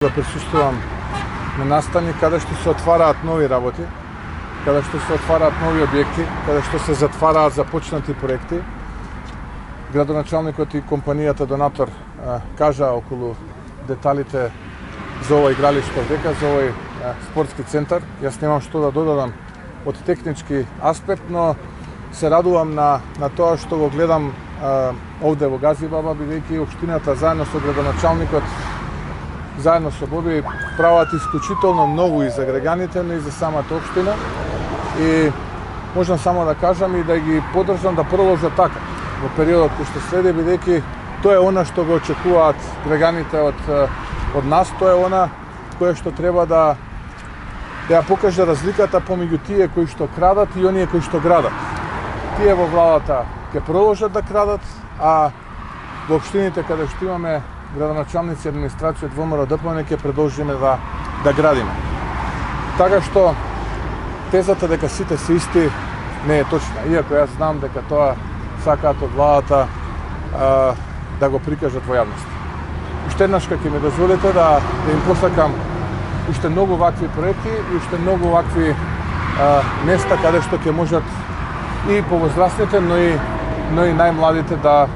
Да присуствувам на настани каде што се отвараат нови работи, каде што се отвараат нови објекти, каде што се затвараат започнати проекти. Градоначалникот и компанијата донатор кажа околу деталите за ова игралиште дека, за овој спортски центар. Јас немам што да додадам од технички аспект, но се радувам на тоа што го гледам овде во Газибаба, бидејќи општината заедно со градоначалникот, заедно со Боби, прават исклучително многу и за граѓаните, но и за самата општина. И можам само да кажам и да ги поддржам да продолжат така во периодот кој што следи, бидејќи тоа е она што го очекуваат граѓаните од нас, тоа е она кое што треба да ја покаже разликата помеѓу тие кои што крадат и оние кои што градат. Тие во владата ќе продолжат да крадат, а во општините каде што имаме градоначалници и администрација од ВМРО ДПМН ќе продолжиме да градиме. Така што тезата дека сите се исти не е точна, иако јас знам дека тоа сакаат од владата да го прикажат во јавност. Уште еднаш ќе ми дозволите да им посакам уште многу вакви проекти и уште многу вакви места каде што ќе можат и повозрастните, но и најмладите да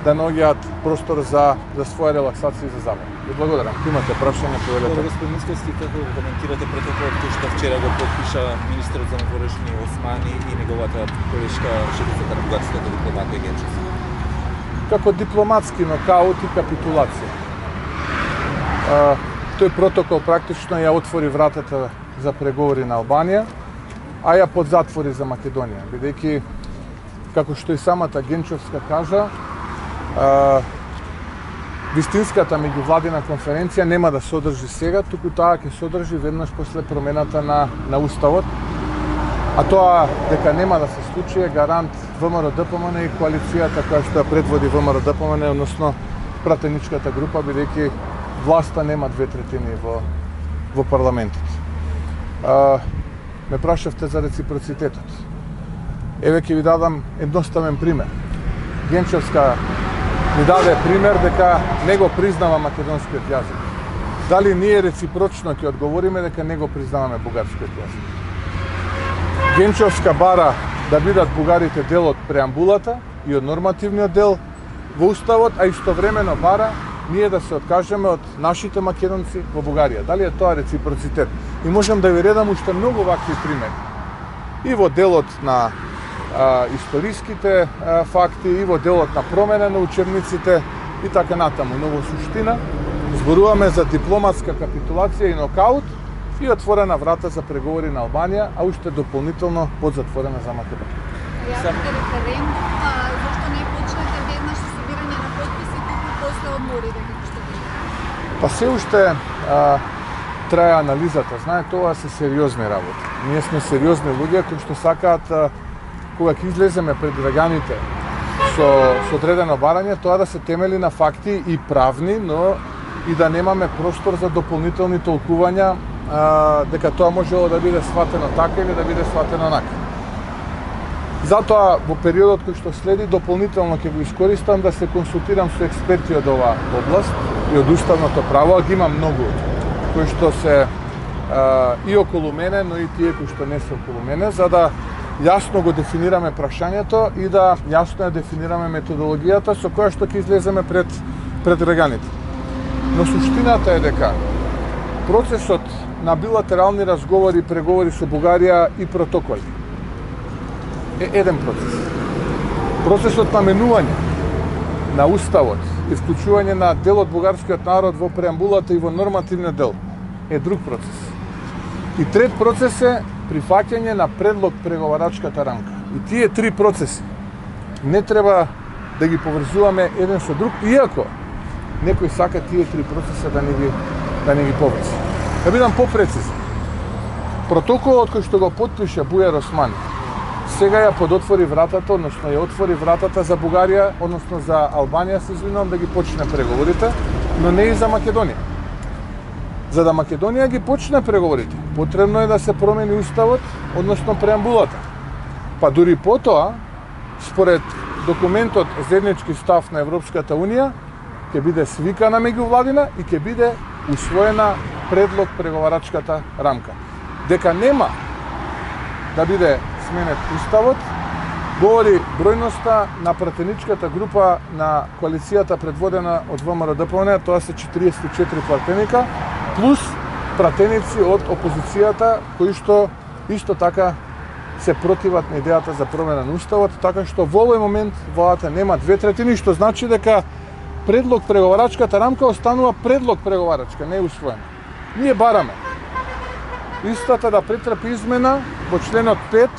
наоѓаат простор за своја релаксација и за забава. Ви благодарам. Имате прашање, повелете. Добро, господин Мицкоски, како го коментирате протоколот кој што вчера го подпиша министерот за надворешни Османи и неговата колешка шефицата на бугарската дипломатија Генчевска? Како дипломатски нокаут и капитулација. Тој протокол практично ја отвори вратата за преговори на Албанија, а ја подзатвори за Македонија, бидејќи, како што и самата Генчевска кажа, вистинската меѓувладина конференција нема да се одржи сега, туку таа ќе се одржи веднаш после промената на Уставот, а тоа дека нема да се случи е гарант ВМРО ДПМН и коалицијата која што ја предводи ВМРО ДПМН, односно пратеничката група, бидејќи власта нема 2/3 во парламентот. Ме прашавте за реципроцитетот. Еве ќе ви дадам едноставен пример. Генчевска ми даде пример дека не го признава македонскиот јазик. Дали ние реципрочно ќе одговориме дека не го признаваме бугарскиот јазик? Генчевска бара да бидат бугарите дел од преамбулата и од нормативниот дел во Уставот, а истовремено бара ние да се откажеме од нашите македонци во Бугарија. Дали е тоа реципроцитет? И можам да ви редам уште многу вакви примери. И во делот на историските факти, и во делот на промена на учебниците и така натаму. Но во суштина зборуваме за дипломатска капитулација и нокаут и отворена врата за преговори на Албанија, а уште дополнително подзатворена за Македонија. Јавите референдум, зашто не почнете веднаш со собирање на потписи, туку после одморите, како што кажете? Па се уште трае анализата. Знае, тоа се сериозни работи. Ние сме сериозни луѓе кои што сакаат кога ќе излеземе пред граѓаните со одредено барање, тоа да се темели на факти и правни, но и да немаме простор за дополнителни толкувања дека тоа можело да биде сватено така или да биде сватено онака. Затоа во периодот кој што следи дополнително ќе го искористам да се консултирам со експерти од оваа област и од уставното право, а ги има многу кои што се и околу мене, но и тие кои што не се околу мене, за да јасно го дефинираме прашањето и да јасно ја дефинираме методологијата со која што ќе излеземе пред граѓаните. Но суштината е дека процесот на билатерални разговори и преговори со Бугарија и протоколи е еден процес. Процесот на менување на Уставот и вклучување на дел од бугарскиот народ во преамбулата и во нормативниот дел е друг процес. И трет процес е прифаќање на предлог преговарачката рамка. И тие три процеси не треба да ги поврзуваме еден со друг, иако некој сака тие три процеса да не ги поврзи. Да бидам попрецизен. Протоколот кој што го потпиша Бујар Османи сега ја подотвори вратата, односно ја отвори вратата за Бугарија, односно за Албанија, се извинувам, да ги почне преговорите, но не и за Македонија. За да Македонија ги почне преговорите, потребно е да се промени уставот, односно преамбулата. Па дури потоа, според документот Заеднички став на Европската Унија, ќе биде свикана меѓувладина и ќе биде усвоена предлог преговарачката рамка. Дека нема да биде сменет уставот, говори бројноста на пратеничката група на коалицијата предводена од ВМРО-ДПМН, тоа се 44 пратеника, плюс пратеници од опозицијата кои што исто така се противат на идејата за промена на уставот, така што во овој момент владата нема 2/3, што значи дека предлог преговарачката рамка останува предлог преговарачка, не е усвоена. Ние бараме истата да претрпи измена во членот 5,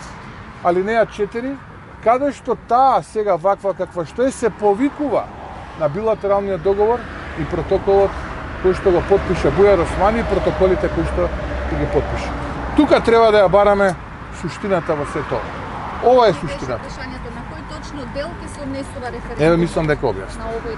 алинеја 4, каде што таа сега ваква каква што е се повикува на билатералниот договор и протоколот кој што го потпиша Бујар Османи и протоколите кои што ги потпиша. Тука треба да ја бараме суштината во се тоа. Ова е суштината. Прашањето на кој точно дел ќе се однесува референдум? Еве мислам дека објасни. На овој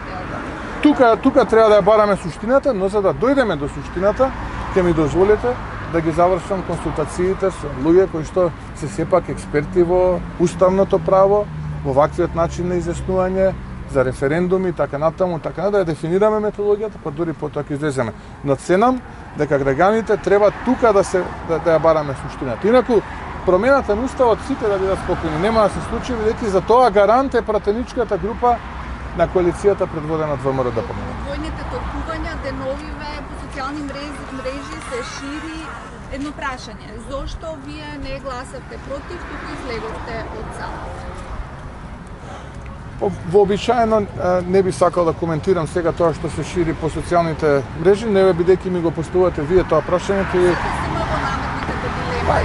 дел. Тука треба да ја бараме суштината, но за да дојдеме до суштината, ќе ми дозволите да ги завршам консултациите со луѓе кои што се сепак експерти во уставното право, во ваквиот начин на изјаснување за референдуми, така натаму, така да ја дефинираме методологијата, па дури потоа ќе излеземе. Но ценам дека граѓаните треба тука да ја бараме суштината. Инаку промената на уставот сите да бидат спокојни, нема да се случи, бидејќи за тоа гарант е пратеничката група на коалицијата предводена од ВМРО-ДПМН. Војните толкувања деновиве по социјални мрежи се шири едно прашање. Зошто вие не гласавте против, туку излеговте од залата? Вообичаено не би сакал да коментирам сега тоа што се шири по социјалните мрежи, не бидејќи ми го поставувате вие тоа прашањето и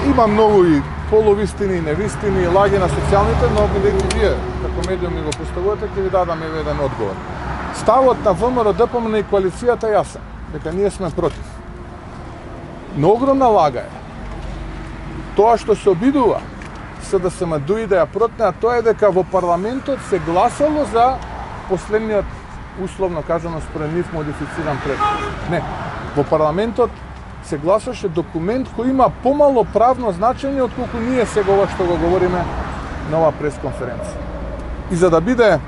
има многу и полувистини, невистини, лаги на социјалните, но бидејќи вие како медиум ми го поставувате, ќе ви дадам еден одговор. Ставот на ВМРО-ДПМН и коалицијата е јасен, дека ние сме против. Но огромна лага е тоа што се обидува СДСМ да ја протне, а тоа е дека во парламентот се гласало за последниот, условно кажано според нив, модифициран предлог. Не, во парламентот се гласаше документ кој има помало правно значење отколку ние сега ова што го говориме на оваа пресконференција. И за да биде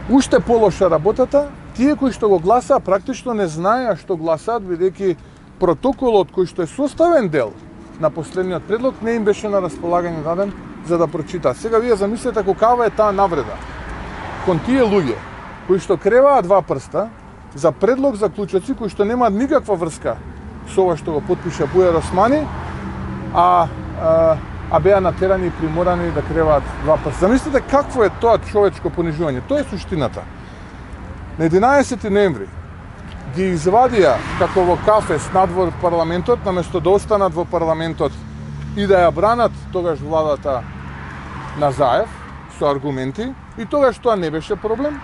уште полоша работата, тие кои што го гласаа практично не знаеа што гласаат, бидејќи протоколот кој што е составен дел на последниот предлог не им беше на располагање даден за да прочита. Сега вие замислете какава е таа навреда кон тие луѓе кои што креваат два прста за предлог заклучоци кои што немаат никаква врска со ова што го потпиша Бујар Османи, а беа натерани и приморани да креваат два прста. Замислете какво е тоа човечко понижување. Тоа е суштината. На 11 ноември ги извадија како во кафес надвор парламентот, наместо да останат во парламентот и да ја бранат тогаш владата на Заев со аргументи, и тогаш тоа не беше проблем.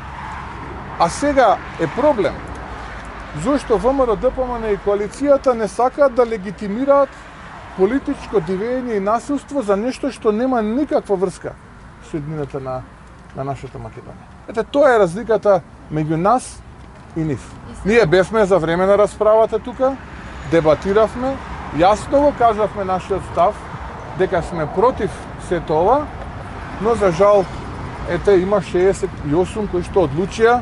А сега е проблем зошто ВМРО-ДПМН и коалицијата не сакаат да легитимираат политичко дивење и насилство за нешто што нема никаква врска со иднината на нашата Македонија. Ете, тоа е разликата меѓу нас и нив. Ние бевме за време на расправата тука, дебатиравме, јасно го кажавме нашиот став, дека сме против сето ова, но за жал, ете, има 68 кои што одлучија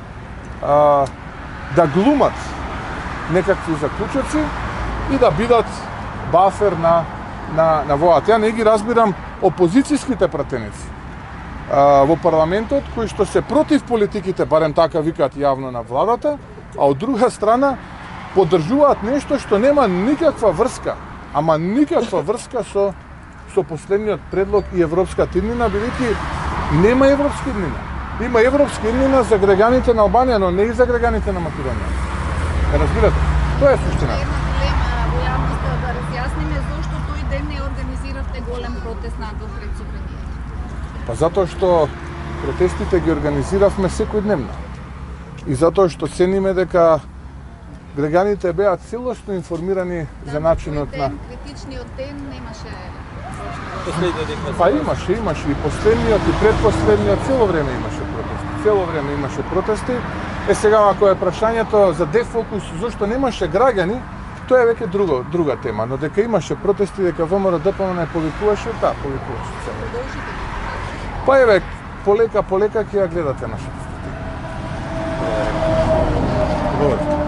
да глумат некакви заклучоци и да бидат бафер на владата. Ја не ги разбирам опозицијските пратеници во парламентот кои што се против политиките, барем така викаат јавно на владата, а од друга страна поддржуваат нешто што нема никаква врска, ама никаква врска со последниот предлог и европската иднина, бидејќи нема европска иднина. Има европска иднина за граѓаните на Албанија, но не и за граѓаните на Македонија. Разбирате? Тоа е суштината. Една дилема во јавноста да разјасниме зошто тој ден не организиравте голем протест надвор пред собранието. Па затоа што протестите ги организиравме секојдневно. И затоа што цениме дека граѓаните беа целосно информирани за начинот на... Критичниот ден немаше... Па имаше и последниот и предпоследниот, цело време имаше протести. Е сега ако е прашањето за дефокус зашто немаше граѓани, тоа е веќе друга тема, но дека имаше протести, дека ВМРО-ДПМН не повикуваше, повикуваше цело. Па еве, полека ќе ја гледате нашата статија. Добро.